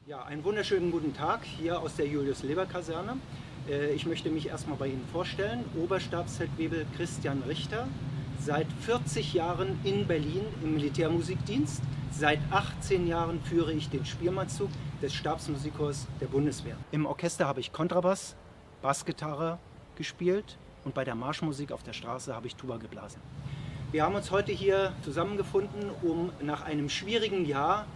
Ja, einen wunderschönen guten Tag hier aus der Julius-Leber-Kaserne. Ich möchte mich erstmal bei Ihnen vorstellen. Oberstabsfeldwebel Christian Richter, seit 40 Jahren in Berlin im Militärmusikdienst. Seit 18 Jahren führe ich den Spielmannszug des Stabsmusikchors der Bundeswehr. Im Orchester habe ich Kontrabass, Bassgitarre gespielt und bei der Marschmusik auf der Straße habe ich Tuba geblasen. Wir haben uns heute hier zusammengefunden, um nach einem schwierigen Jahr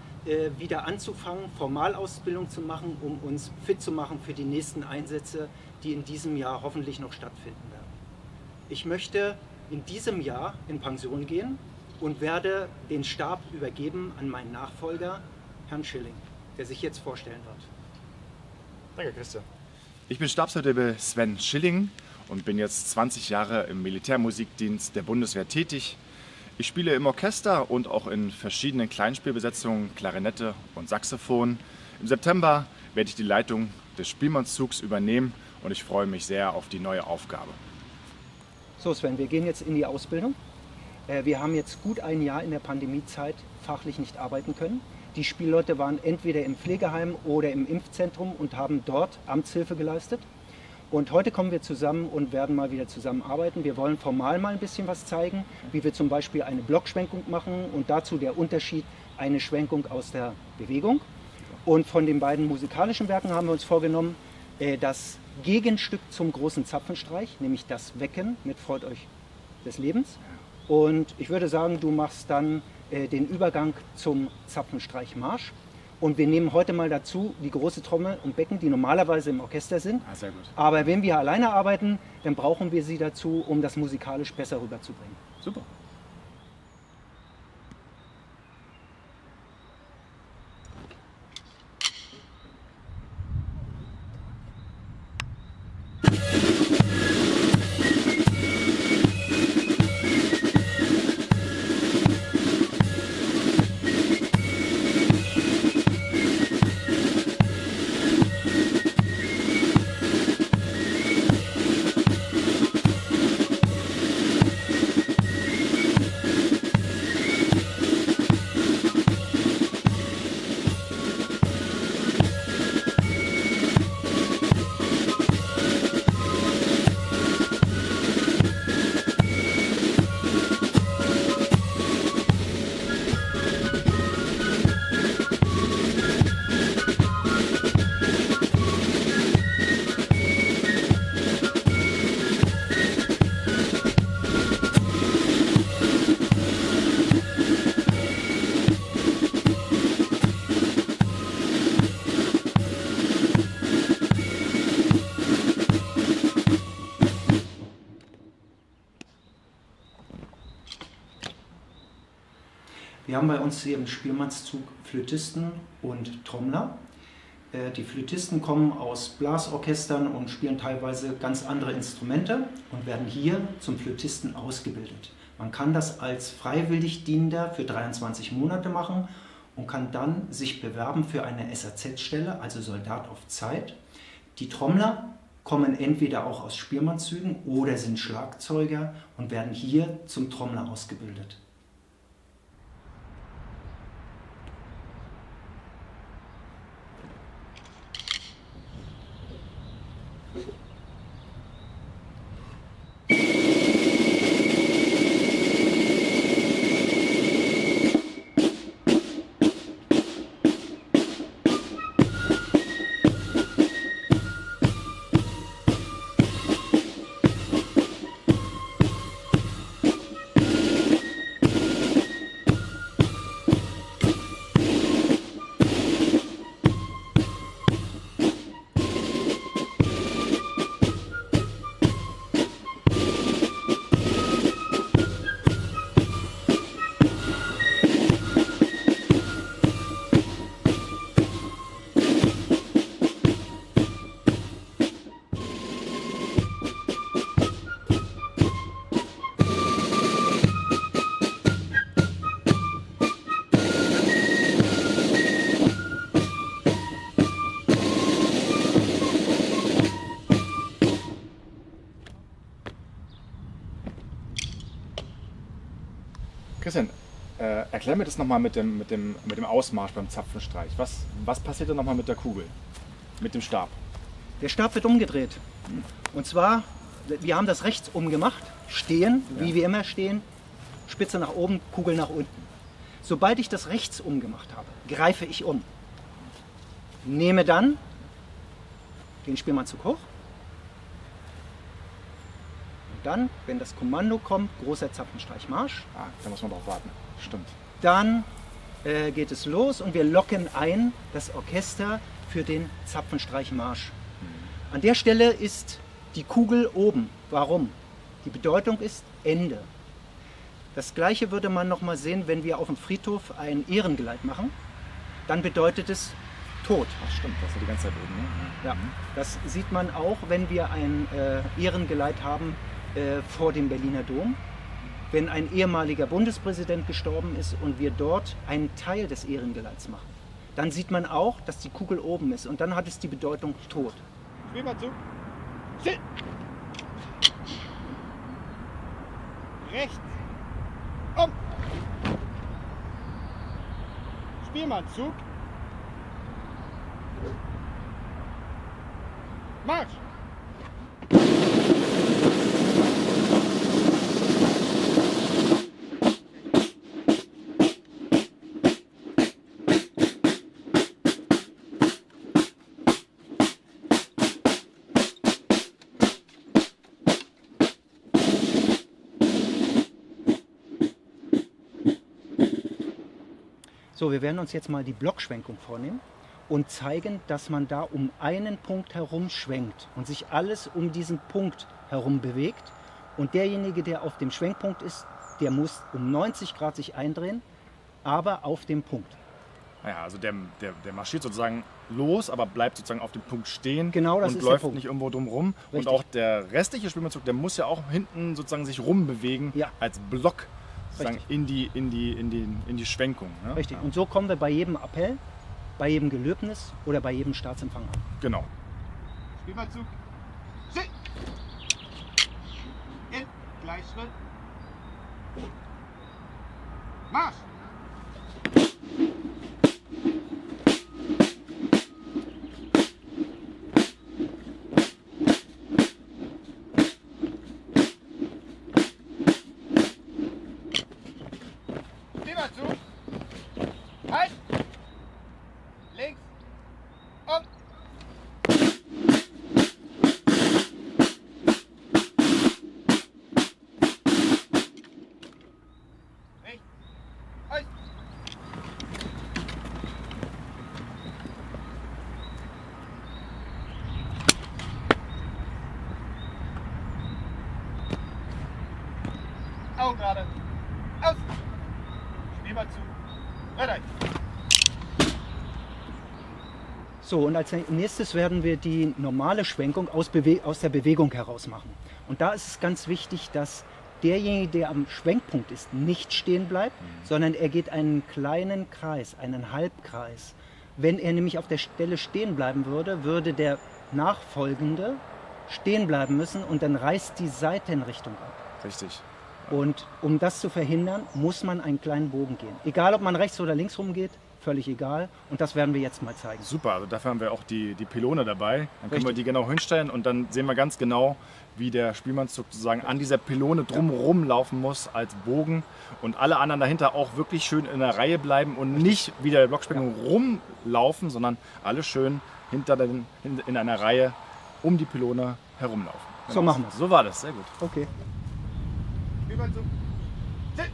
wieder anzufangen, Formalausbildung zu machen, um uns fit zu machen für die nächsten Einsätze, die in diesem Jahr hoffentlich noch stattfinden werden. Ich möchte in diesem Jahr in Pension gehen und werde den Stab übergeben an meinen Nachfolger, Herrn Schilling, der sich jetzt vorstellen wird. Danke, Christian. Ich bin Stabsfeldwebel Sven Schilling und bin jetzt 20 Jahre im Militärmusikdienst der Bundeswehr tätig. Ich spiele im Orchester und auch in verschiedenen Kleinspielbesetzungen Klarinette und Saxophon. Im September werde ich die Leitung des Spielmannszugs übernehmen und ich freue mich sehr auf die neue Aufgabe. So Sven, wir gehen jetzt in die Ausbildung. Wir haben jetzt gut ein Jahr in der Pandemiezeit fachlich nicht arbeiten können. Die Spielleute waren entweder im Pflegeheim oder im Impfzentrum und haben dort Amtshilfe geleistet. Und heute kommen wir zusammen und werden mal wieder zusammenarbeiten. Wir wollen formal mal ein bisschen was zeigen, wie wir zum Beispiel eine Blockschwenkung machen und dazu der Unterschied, eine Schwenkung aus der Bewegung. Und von den beiden musikalischen Werken haben wir uns vorgenommen, das Gegenstück zum großen Zapfenstreich, nämlich das Wecken mit Freut euch des Lebens. Und ich würde sagen, du machst dann den Übergang zum Zapfenstreichmarsch. Und wir nehmen heute mal dazu die große Trommel und Becken, die normalerweise im Orchester sind. Sehr gut. Aber wenn wir alleine arbeiten, dann brauchen wir sie dazu, um das musikalisch besser rüberzubringen. Super. Wir haben bei uns hier im Spielmannszug Flötisten und Trommler. Die Flötisten kommen aus Blasorchestern und spielen teilweise ganz andere Instrumente und werden hier zum Flötisten ausgebildet. Man kann das als freiwillig Dienender für 23 Monate machen und kann dann sich bewerben für eine SAZ-Stelle, also Soldat auf Zeit. Die Trommler kommen entweder auch aus Spielmannszügen oder sind Schlagzeuger und werden hier zum Trommler ausgebildet. Christian, Erklär mir das nochmal mit dem Ausmarsch beim Zapfenstreich. Was passiert da nochmal mit der Kugel? Mit dem Stab? Der Stab wird umgedreht. Und zwar, wir haben das rechts umgemacht, stehen, wie wir immer stehen, Spitze nach oben, Kugel nach unten. Sobald ich das rechts umgemacht habe, greife ich um. Nehme dann den Spielmannzug hoch. Und dann, wenn das Kommando kommt, großer Zapfenstreich Marsch. Da muss man drauf warten. Stimmt. Dann geht es los und wir locken ein das Orchester für den Zapfenstreich Marsch. An der Stelle ist die Kugel oben. Warum? Die Bedeutung ist Ende. Das gleiche würde man noch mal sehen, wenn wir auf dem Friedhof ein Ehrengeleit machen. Dann bedeutet es Tod. Ach stimmt, das ist ja die ganze Zeit oben. Ne? Ja, das sieht man auch, wenn wir ein Ehrengeleit haben vor dem Berliner Dom. Wenn ein ehemaliger Bundespräsident gestorben ist und wir dort einen Teil des Ehrengeleits machen, dann sieht man auch, dass die Kugel oben ist und dann hat es die Bedeutung Tod. Spielmannzug. Sit. Rechts. Um. Spielmannzug. Marsch. So, wir werden uns jetzt mal die Blockschwenkung vornehmen und zeigen, dass man da um einen Punkt herum schwenkt und sich alles um diesen Punkt herum bewegt. Und derjenige, der auf dem Schwenkpunkt ist, der muss um 90 Grad sich eindrehen, aber auf dem Punkt. Naja, also der marschiert sozusagen los, aber bleibt sozusagen auf dem Punkt stehen Genau, das und ist der läuft Punkt. nicht irgendwo drum rum. Und Richtig. auch der restliche Spielmannzug, der muss ja auch hinten sozusagen sich rumbewegen Ja. als Block sozusagen Richtig. in die Schwenkung. Ne? Richtig. Ja. Und so kommen wir bei jedem Appell, bei jedem Gelöbnis oder bei jedem Staatsempfang an. Genau. Spielmannzug. Sit. In. Gleichschritt. Marsch. Spielmannzug. Halt. Links. Um. Rechts. Halt. Augen gerade. Aus. Spielmannzug. Rein. So, und als nächstes werden wir die normale Schwenkung aus der Bewegung heraus machen. Und da ist es ganz wichtig, dass derjenige, der am Schwenkpunkt ist, nicht stehen bleibt, sondern er geht einen kleinen Kreis, einen Halbkreis. Wenn er nämlich auf der Stelle stehen bleiben würde, würde der Nachfolgende stehen bleiben müssen und dann reißt die Seitenrichtung ab. Richtig. Und um das zu verhindern, muss man einen kleinen Bogen gehen. Egal, ob man rechts oder links rumgeht, völlig egal. Und das werden wir jetzt mal zeigen. Super, also dafür haben wir auch die Pylone dabei. Dann können wir Richtig. die genau hinstellen und dann sehen wir ganz genau, wie der Spielmannzug sozusagen an dieser Pylone drumherum laufen muss als Bogen und alle anderen dahinter auch wirklich schön in der Reihe bleiben und nicht wie der Blockschwenkung rumlaufen, sondern alle schön in einer Reihe um die Pylone herumlaufen. So machen wir's. So war das, sehr gut. Okay. Spielmannzug. Sit.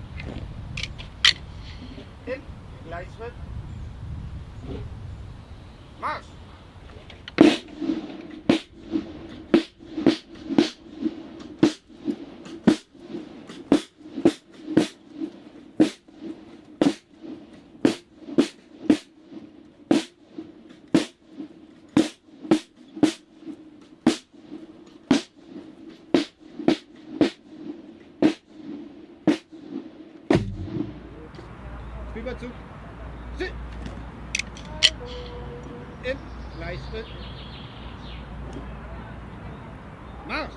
In. Gleichschritt. Marsch. Spielmannzug. Sit. In. Gleichschritt. Marsch.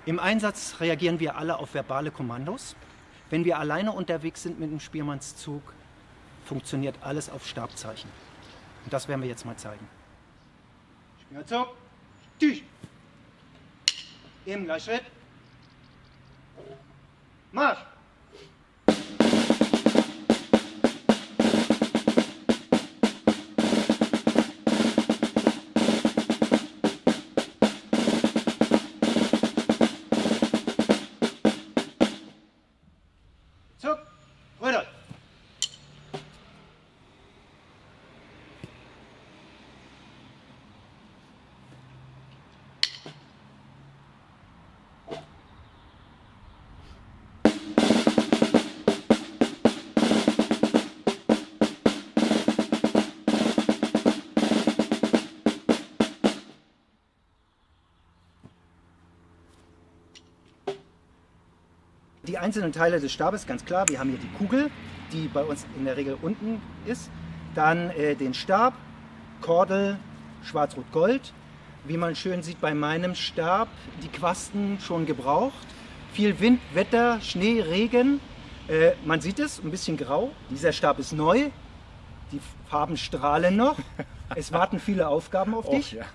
Im Einsatz reagieren wir alle auf verbale Kommandos. Wenn wir alleine unterwegs sind mit dem Spielmannszug, funktioniert alles auf Stabzeichen. Und das werden wir jetzt mal zeigen. Spielmannszug, Tisch. Im Gleichschritt. Marsch! Zug, Röder. Die einzelnen Teile des Stabes, ganz klar, wir haben hier die Kugel, die bei uns in der Regel unten ist, dann den Stab, Kordel, Schwarz-Rot-Gold, wie man schön sieht bei meinem Stab, die Quasten schon gebraucht, viel Wind, Wetter, Schnee, Regen, man sieht es, ein bisschen grau, dieser Stab ist neu, die Farben strahlen noch, es warten viele Aufgaben auf dich. Ja.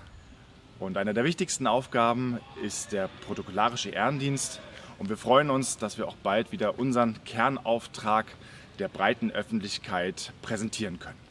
Und eine der wichtigsten Aufgaben ist der protokollarische Ehrendienst. Und wir freuen uns, dass wir auch bald wieder unseren Kernauftrag der breiten Öffentlichkeit präsentieren können.